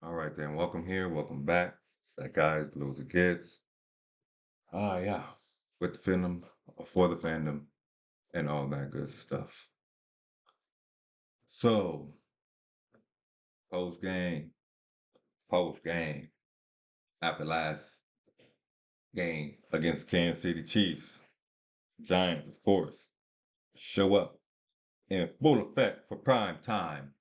All right, then. Welcome here. Welcome back. It's that guys below the kids. Yeah. With the fandom, for the fandom, and all that good stuff. So, post game, post game, after last game against Kansas City Chiefs, Giants, of course, show up in full effect for prime time.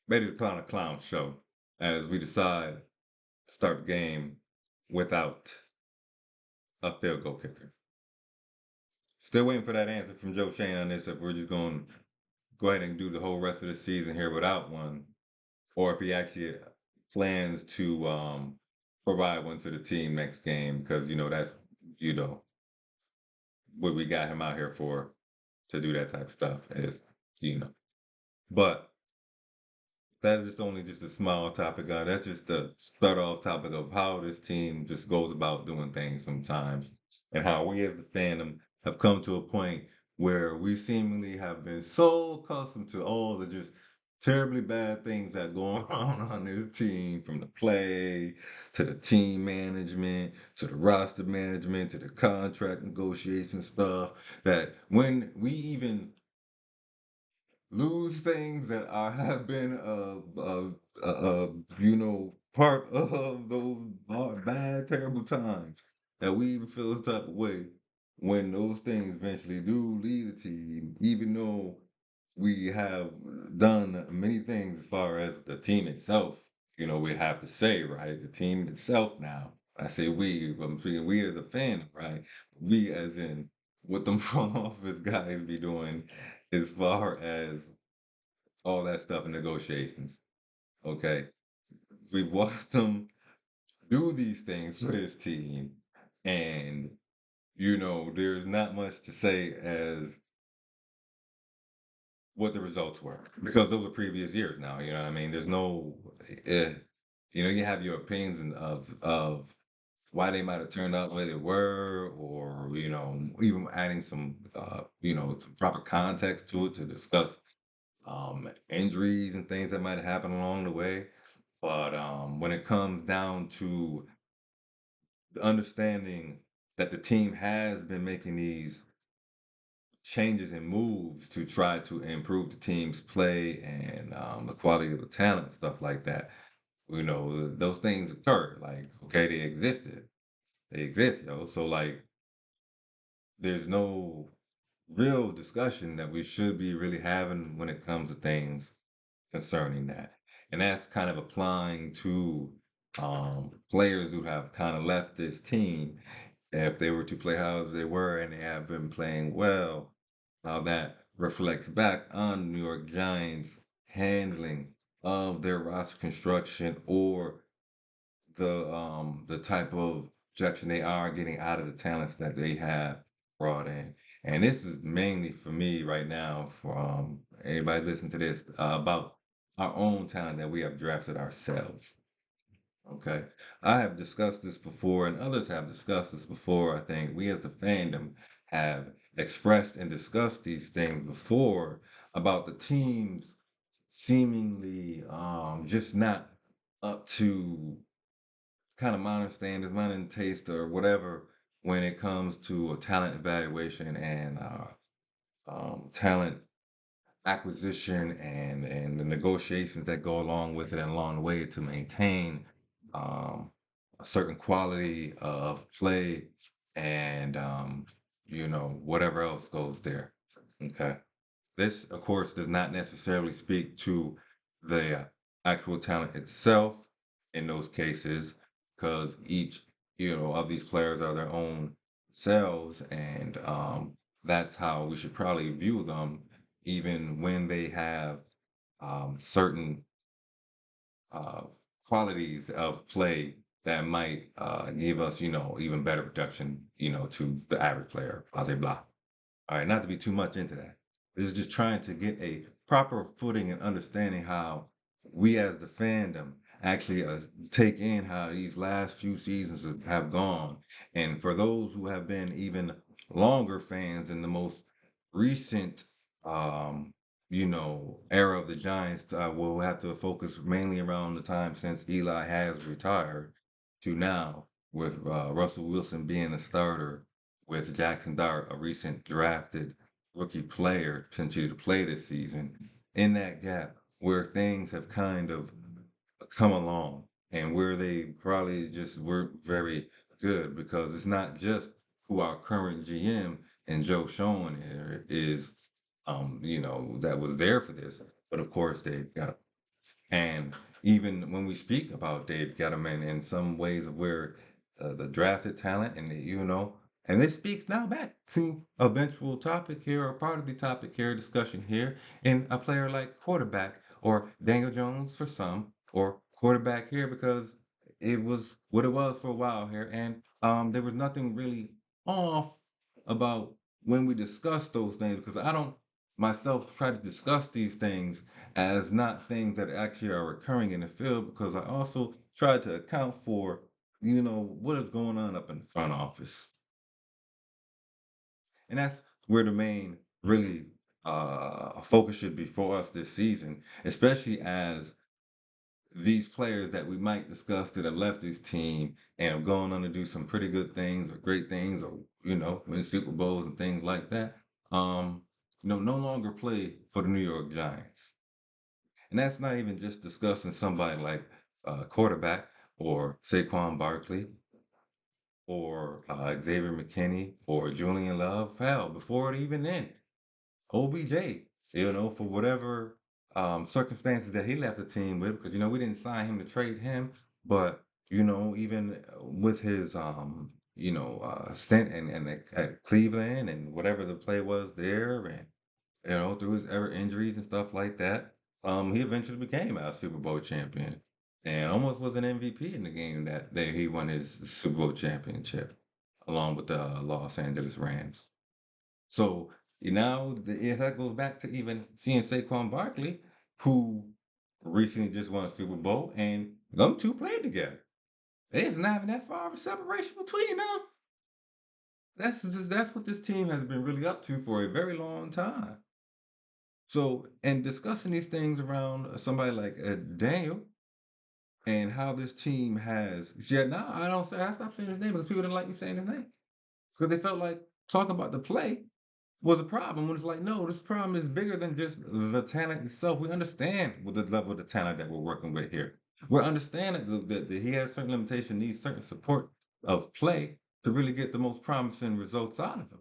Ready to clown a clown show as we decide to start the game without a field goal kicker. Still waiting for that answer from Joe Schoen on this if we're just going to go ahead and do the whole rest of the season here without one, or if he actually plans to provide one to the team next game because that's you know what we got him out here for to do that type of stuff is you know. But that is just a small topic. That's just the start off topic of how this team just goes about doing things sometimes, and how we as the fandom have come to a point where we seemingly have been so accustomed to all the just terribly bad things that go on this team, from the play to the team management to the roster management to the contract negotiation stuff, that when we even lose things that are have been part of those bad terrible times, that we even feel the type of way when those things eventually do leave the team, even though we have done many things as far as the team itself. We have to say, right, the team itself now. I say we, but I'm speaking we as a fan, right? We as in what them front office guys be doing as far as all that stuff in negotiations. Okay. We've watched them do these things for this team, and there's not much to say as what the results were, because those are previous years now. You know what I mean? There's no, eh, you have your opinions of why they might have turned out the way they were, or even adding some proper context to it to discuss injuries and things that might have happened along the way. But when it comes down to the understanding that the team has been making these changes and moves to try to improve the team's play and the quality of the talent, stuff like that, those things occur. Like, okay, they existed, they exist, yo. So like, there's no real discussion that we should be really having when it comes to things concerning that. And that's kind of applying to players who have kind of left this team. If they were to play how they were and they have been playing well, now that reflects back on the New York Giants handling of their roster construction, or the type of projection they are getting out of the talents that they have brought in. And this is mainly for me right now, for anybody listening to this, about our own talent that we have drafted ourselves. Okay. I have discussed this before, and others have discussed this before. I think we as the fandom have expressed and discussed these things before about the teams seemingly just not up to kind of modern standards, modern taste, or whatever, when it comes to a talent evaluation and talent acquisition, and the negotiations that go along with it and along the way to maintain um, a certain quality of play, and whatever else goes there. Okay. This, of course, does not necessarily speak to the actual talent itself in those cases, because each, of these players are their own selves, and that's how we should probably view them, even when they have certain uh, qualities of play that might give us, even better production, to the average player, blah, blah, blah. All right, not to be too much into that. This is just trying to get a proper footing and understanding how we as the fandom actually take in how these last few seasons have gone. And for those who have been even longer fans in the most recent, um, era of the Giants, we'll have to focus mainly around the time since Eli has retired to now, with Russell Wilson being a starter, with Jackson Dart, a recent drafted rookie player, potentially to play this season. In that gap, where things have kind of come along and where they probably just weren't very good, because it's not just who our current GM and Joe Schoen here is, that was there for this. But of course, they've got, and even when we speak about Dave Gettleman in some ways of where the drafted talent and this speaks now back to eventual topic here, or part of the topic here, discussion here, in a player like quarterback or Daniel Jones for some, or quarterback here, because it was what it was for a while here, and there was nothing really off about when we discussed those things, because I don't myself try to discuss these things as not things that actually are occurring in the field, because I also try to account for, what is going on up in the front office. And that's where the main really focus should be for us this season, especially as these players that we might discuss that have left this team and have gone on to do some pretty good things or great things, or, win Super Bowls and things like that, no longer play for the New York Giants. And that's not even just discussing somebody like quarterback or Saquon Barkley or Xavier McKinney or Julian Love. Hell, before it even then, OBJ, for whatever circumstances that he left the team with, because, we didn't sign him to trade him, but, even with his, stint and at Cleveland and whatever the play was there, and through his ever injuries and stuff like that, he eventually became our Super Bowl champion and almost was an MVP in the game that day he won his Super Bowl championship along with the Los Angeles Rams. So that goes back to even seeing Saquon Barkley, who recently just won a Super Bowl, and them two played together. There's not even that far of a separation between them. That's what this team has been really up to for a very long time. So, and discussing these things around somebody like Daniel and how this team has, yeah, now I don't say, I stopped saying his name because people didn't like me saying his name because they felt like talking about the play was a problem. When it's like, no, this problem is bigger than just the talent itself. We understand what the level of the talent that we're working with here. We're understanding that he has certain limitation, needs certain support of play to really get the most promising results out of him.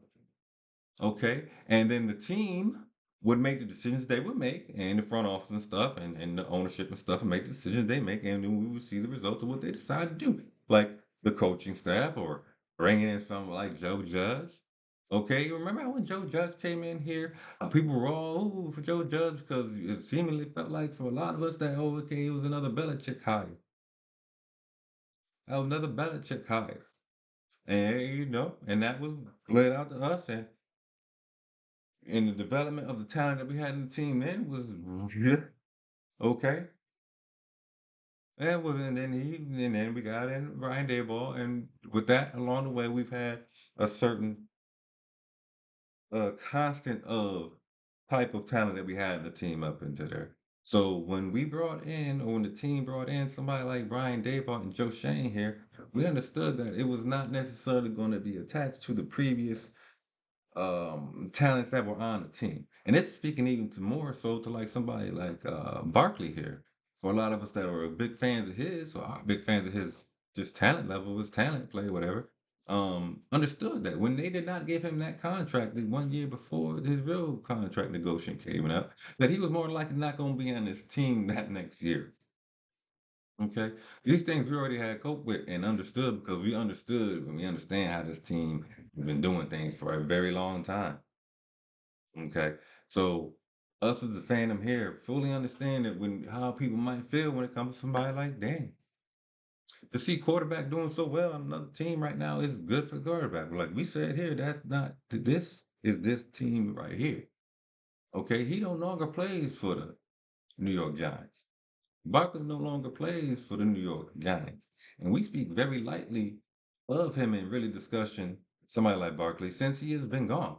Okay, and then the team would make the decisions they would make, and the front office and stuff, and the ownership and stuff, and make the decisions they make, and then we would see the results of what they decide to do, like the coaching staff or bringing in someone like Joe Judge. Okay, you remember when Joe Judge came in here? People were all for Joe Judge because it seemingly felt like for a lot of us that, okay, it was another Belichick hire. Another Belichick hire. And and that was laid out to us, and the development of the talent that we had in the team then was yeah, okay. And then we got in Ryan Dayball, and with that along the way, we've had a certain constant of type of talent that we had in the team up into there. So when we brought in, or when the team brought in somebody like Brian Dayball and Joe Shane here, we understood that it was not necessarily going to be attached to the previous talents that were on the team. And it's speaking even to more so to like somebody like Barkley here. For a lot of us that are big fans of his, or are big fans of his just talent level, his talent play, whatever, understood that when they did not give him that contract the 1 year before his real contract negotiation came out, that he was more likely not going to be on this team that next year. Okay, these things we already had cope with and understood, because we understood and we understand how this team has been doing things for a very long time. Okay, so us as a fandom here fully understand that when how people might feel when it comes to somebody like Dan. To see quarterback doing so well on another team right now is good for the quarterback. But like we said here, that's not this is this team right here. Okay, he no longer plays for the New York Giants. Barkley no longer plays for the New York Giants. And we speak very lightly of him in really discussion, somebody like Barkley, since he has been gone.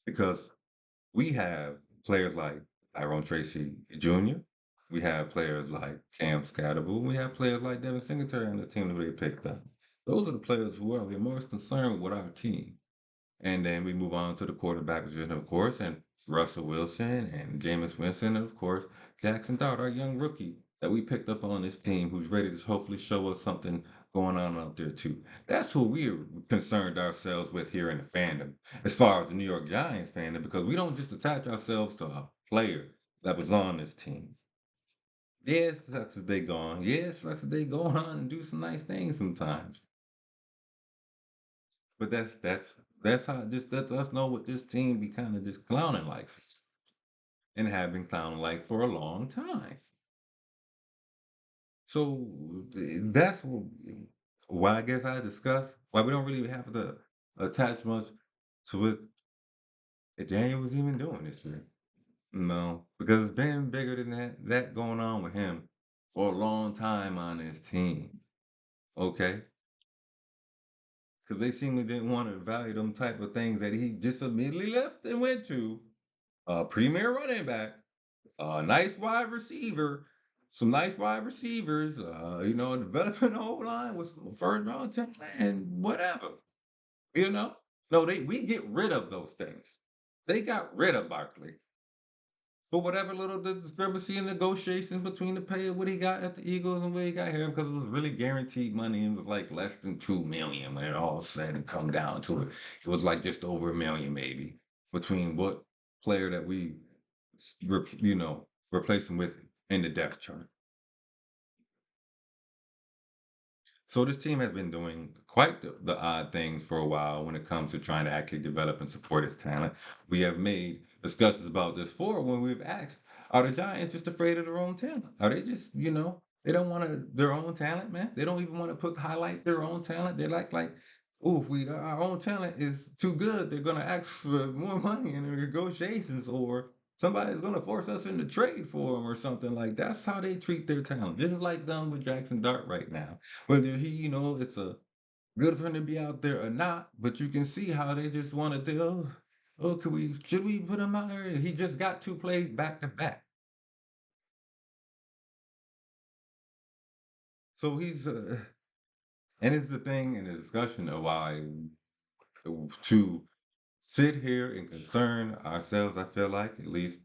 Because we have players like Tyrone Tracy Jr. We have players like Cam Scatterbo. We have players like Devin Singletary on the team that they picked up. Those are the players who are the most concerned with our team. And then we move on to the quarterback position, of course, and Russell Wilson and Jameis Winston, and of course, Jackson Dart, our young rookie that we picked up on this team who's ready to hopefully show us something going on out there too. That's who we're concerned ourselves with here in the fandom, as far as the New York Giants fandom, because we don't just attach ourselves to a player that was on this team. Yes, it sucks that they gone. Yes, it sucks that they go on and do some nice things sometimes. But that's how just lets us know what this team be kind of just clowning like and have been clowning like for a long time. So that's why I guess I discuss why we don't really have to attach much to what Daniel was even doing this year. No, because it's been bigger than that going on with him for a long time on this team. Okay, because they seemingly didn't want to value them type of things that he just immediately left and went to a premier running back, a nice wide receiver, some nice wide receivers, developing the whole line with some first round talent and whatever, you know. No, we get rid of those things. They got rid of Barkley for whatever little discrepancy in negotiations between the pay of what he got at the Eagles and what he got here, because it was really guaranteed money. It was like less than 2 million when it all said and come down to it. It was like just over 1 million maybe between what player that we replace him with in the depth chart. So this team has been doing quite the odd things for a while when it comes to trying to actually develop and support its talent. We have made discussions about this before when we've asked, are the Giants just afraid of their own talent? Are they just, they don't want their own talent, man? They don't even want to highlight their own talent. They like, oh, if our own talent is too good, they're gonna ask for more money in the negotiations, or somebody's gonna force us into trade for them or something like that. That's how they treat their talent. Just like them with Jackson Dart right now. Whether he, it's a good for him to be out there or not, but you can see how they just want to do. Should we put him out there? He just got 2 plays back to back. So and it's the thing in the discussion of why to sit here and concern ourselves, I feel like, at least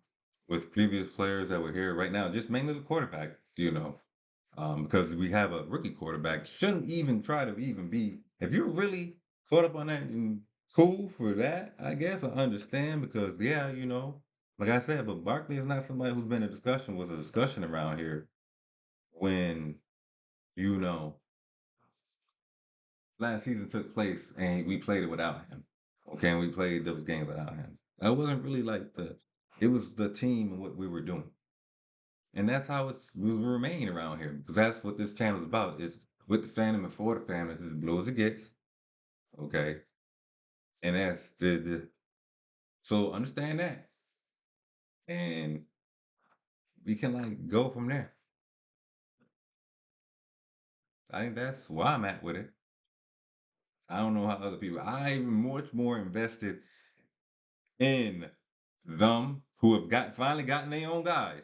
with previous players that were here right now, just mainly the quarterback, because we have a rookie quarterback, shouldn't even try to even be. If you're really caught up on that and cool for that, I guess I understand because yeah, like I said, but Barkley is not somebody who's been a discussion was a discussion around here when you know last season took place and we played it without him. Okay, and we played those games without him. That wasn't really like it was the team and what we were doing. And that's how we will remain around here because that's what this channel is about. It's with the fandom and for the fandom. It's as blue as it gets. Okay. And that's so understand that. And we can like go from there. I think that's where I'm at with it. I don't know how other people I'm much more invested in them who have finally gotten their own guys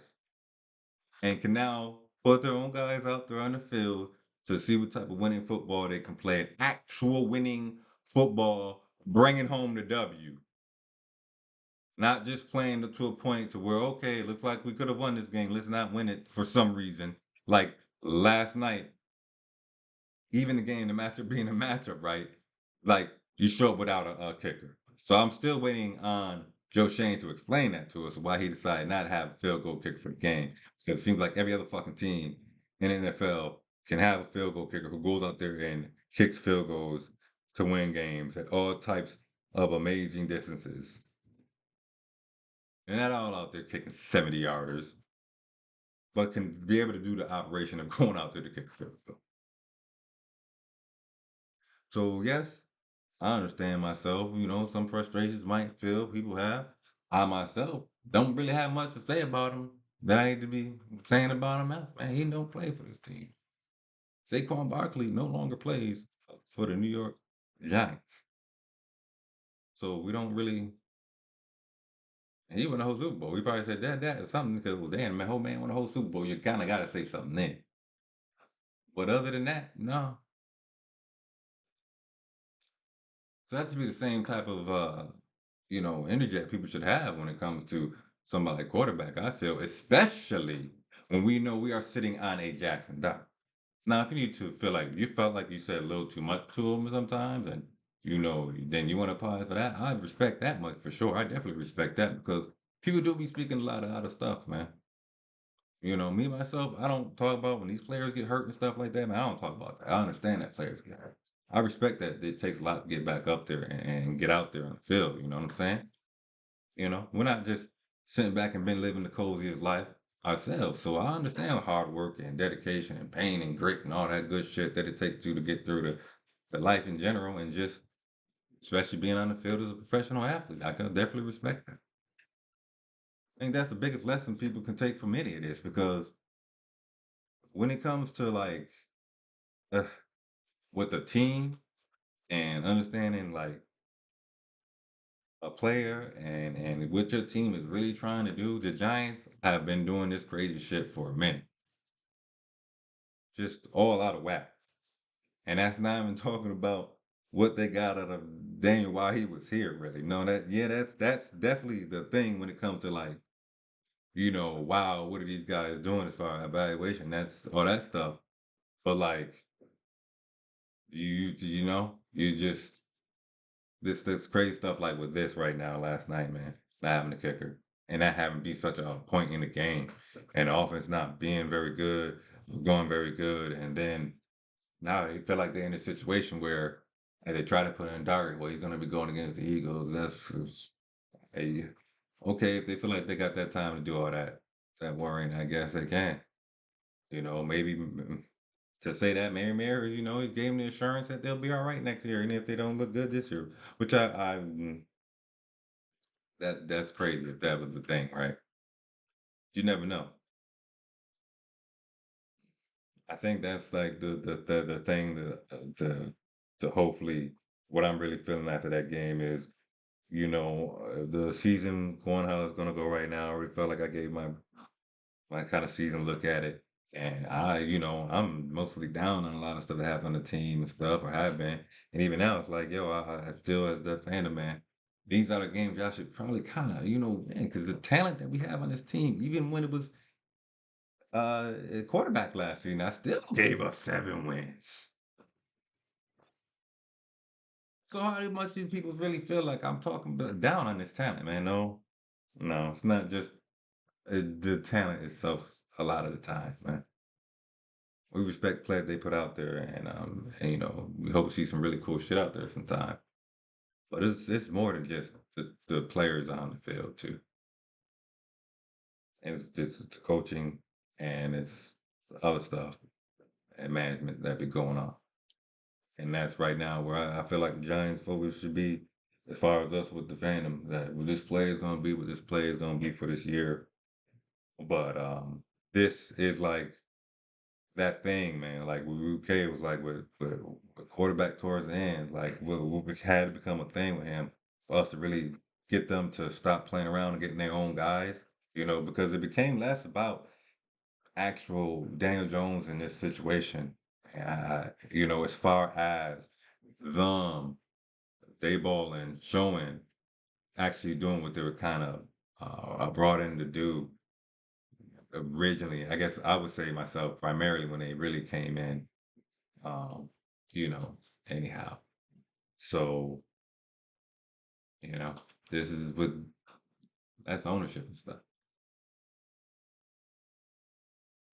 and can now put their own guys out there on the field to see what type of winning football they can play. An actual winning football, bringing home the W. Not just playing to a point to where, okay, it looks like we could have won this game. Let's not win it for some reason. Like last night, even the game, the matchup being a matchup, right? Like you show up without a kicker. So I'm still waiting on Joe Schoen to explain that to us why he decided not to have a field goal kicker for the game. Because it seems like every other fucking team in the NFL can have a field goal kicker who goes out there and kicks field goals to win games at all types of amazing distances. And not all out there kicking 70 yarders, but can be able to do the operation of going out there to kick a field goal. So yes, I understand myself. Some frustrations might feel people have. I myself don't really have much to say about him that I need to be saying about him else. Man, he don't play for this team. Saquon Barkley no longer plays for the New York Giants. So we don't really And he won the whole Super Bowl. We probably said that or something because, well, damn, man, whole man won the whole Super Bowl. You kind of got to say something then. But other than that, no. So that should be the same type of energy that people should have when it comes to somebody like quarterback, I feel, especially when we know we are sitting on a Jackson Dart. Now, if you need to feel like you felt like you said a little too much to him sometimes, and then you want to apologize for that, I respect that much for sure. I definitely respect that because people do be speaking a lot of other stuff, man. Me myself, I don't talk about when these players get hurt and stuff like that, man. I don't talk about that. I understand that players get hurt. I respect that it takes a lot to get back up there and get out there on the field. You know what I'm saying? We're not just sitting back and been living the coziest life ourselves. So I understand hard work and dedication and pain and grit and all that good shit that it takes you to get through the life in general and just especially being on the field as a professional athlete. I can definitely respect that. I think that's the biggest lesson people can take from any of this because when it comes to like uh, with a team and understanding like a player and what your team is really trying to do, the Giants have been doing this crazy shit for a minute. Just all out of whack. And that's not even talking about what they got out of Daniel while he was here, really. No, that's definitely the thing when it comes to like, wow, what are these guys doing as far as evaluation? That's all that stuff. But like you just this crazy stuff like with this right now last night, man, not having a kicker. And that having to be such a point in the game. And the offense not being very good, going very good, and then now they feel like they're in a situation where they try to put in Dart. Well, he's going to be going against the Eagles. Hey, okay. If they feel like they got that time to do all that worrying, I guess they can. Maybe to say that Mary, he gave them the assurance that they'll be all right next year, and if they don't look good this year, which that's crazy if that was the thing, right? You never know. I think that's like the thing to hopefully what I'm really feeling after that game is the season going how it's gonna go right now. I already felt like I gave my kind of season look at it, and I'm mostly down on a lot of stuff that happened on the team and stuff, or have been, and even now it's like, yo, I still as the fandom man. These are the games y'all should probably kind of, man, because the talent that we have on this team, even when it was a quarterback last year, and I still gave us 7 wins. So how much do people really feel like I'm talking down on this talent, man? No, no, it's not just the talent itself. A lot of the time, man, we respect players they put out there, and we hope to see some really cool shit out there sometime. But it's more than just the players on the field too. And it's the coaching and it's the other stuff and management that be going on. And that's right now where I feel like the Giants focus should be as far as us with the fandom that what this play is going to be, what this play is going to be for this year. But this is like that thing, man. Like with UK, it was like with quarterback towards the end, like what had to become a thing with him for us to really get them to stop playing around and getting their own guys, because it became less about actual Daniel Jones in this situation. As far as them, they balling, showing, actually doing what they were kind of brought in to do originally. I guess I would say myself primarily when they really came in. Um, you know, anyhow. So, you know, this is what that's ownership and stuff.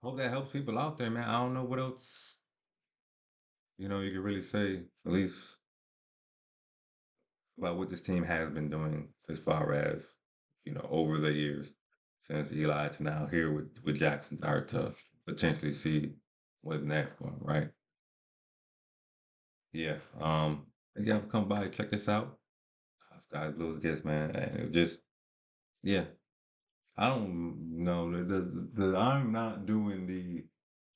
Hope that helps people out there, man. I don't know what else, you can really say, at least about what this team has been doing as far as, over the years since Eli to now here with Jackson are to potentially see what's next for him, right? Yeah. You gotta come by, check this out. Sky's Blue Guest, man. And it just, yeah. I don't know. I'm not doing the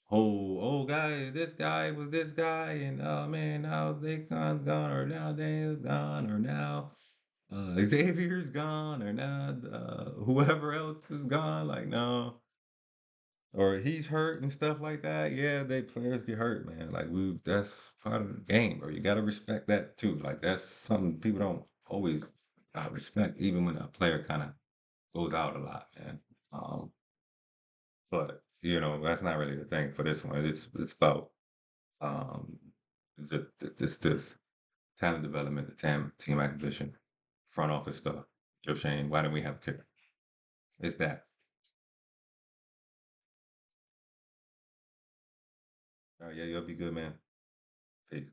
whole, oh, this guy was this guy, and oh man, now they gone, or now they gone, or now. Xavier's gone or not, whoever else is gone, like no, or he's hurt and stuff like that. Yeah, they players get hurt, man. Like that's part of the game, bro. You gotta respect that too. Like that's something people don't always respect, even when a player kind of goes out a lot, man. Um, but that's not really the thing for this one. It's about um, this talent development, the team acquisition, front office stuff. Joe Shane, why don't we have a kicker? It's that. All right, yeah, you'll be good, man. Peace.